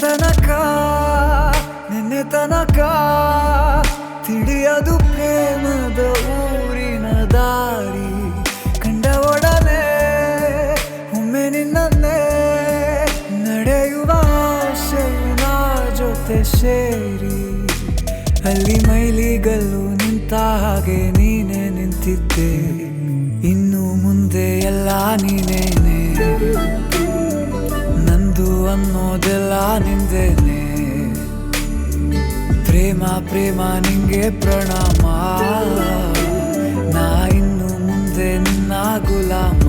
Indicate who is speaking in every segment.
Speaker 1: ತನಕ ನಿನ್ನೆ ತನಕ ತಿಳಿಯದು ಪ್ರೇಮದ ಊರಿನ ದಾರಿ ಕಂಡ ಒಡನೆ ಒಮ್ಮೆ ನಿನ್ನೇ ನಡೆಯುವ ಆಸೆಯ ಜೊತೆ ಸೇರಿ ಅಲ್ಲಿ ಮೈಲಿಗಲ್ಲು ನಿಂತ ಹಾಗೆ ನೀನೆ ನಿಂತಿದ್ದೆ ಇನ್ನು ಮುಂದೆ ಎಲ್ಲ ನೀನೇನೆ ನಂದು ಅನ್ನೋದೆಲ್ಲ ನಿಂದೇನೆ ಪ್ರೇಮ ಪ್ರೇಮ ನಿಂಗೆ ಪ್ರಣಾಮ ನಾ ಇನ್ನು ಮುಂದೆ ನಿನ್ನ ಗುಲಾಮ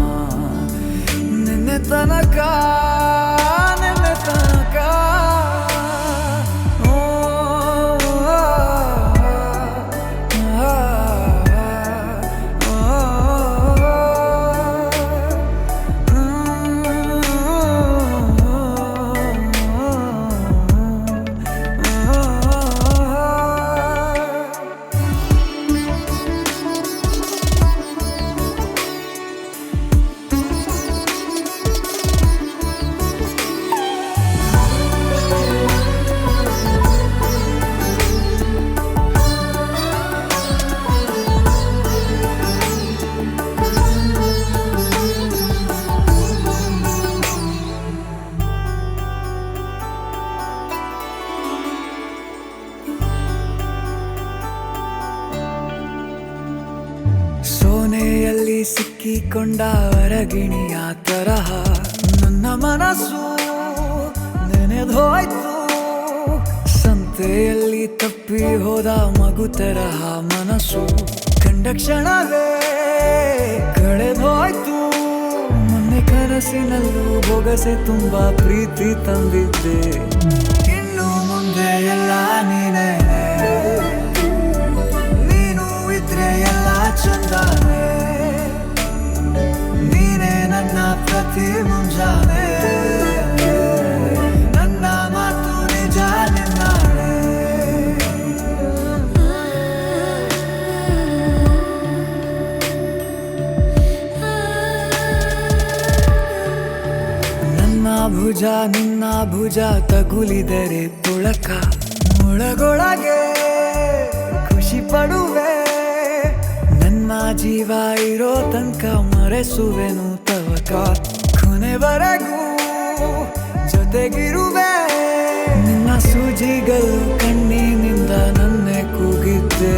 Speaker 1: ನಿನ್ನೆ ತನಕ ನಿನ್ನೆ ತನಕ ಸೋನೆಯಲ್ಲಿ ಸಿಕ್ಕಿಕೊಂಡ ಅರಗಿಣಿಯ ತರಹ ನನ್ನ ಮನಸ್ಸು ನೆನೆದೋಯ್ತು ಸಂತೆಯಲ್ಲಿ ತಪ್ಪಿ ಹೋದ ಮಗು ತರಹ ಮನಸ್ಸು ಕಂಡ ಕ್ಷಣವೇ ಕಳೆದೋಯ್ತು ಮೊನ್ನೆ ಕನಸಿನಲ್ಲೂ ಬೊಗಸೆ ತುಂಬಾ ಪ್ರೀತಿ ತಂದಿದ್ದೆ ಇನ್ನು ಮುಂದೆ ಎಲ್ಲ ನೀನೇ ಎಲ್ಲ ಚಂದಾನೆ ನೀನೇ ನನ್ನ ಪ್ರತಿ ಮುಂಜಾನೆ ನನ್ನ ಮಾತು ನಿಜ ನಿನ್ನಾಳೆ ನನ್ನ ಭುಜ ನಿನ್ನ ಭುಜ ತಗುಲಿದರೆ ಪುಳಕ ಒಳಗೊಳಗೆ ಖುಷಿ ಪಡುವೆ ನನ್ನ ಜೀವ ಇರೋ ತನಕ ಮರೆಸುವೆನು ತವಕ ಕೊನೆವರೆಗೂ ಜೊತೆಗಿರುವೆ ನಿನ್ನ ಸೂಜಿಗಳು ಕಣ್ಣಿನಿಂದ ನನ್ನೆ ಕೂಗಿದ್ದೆ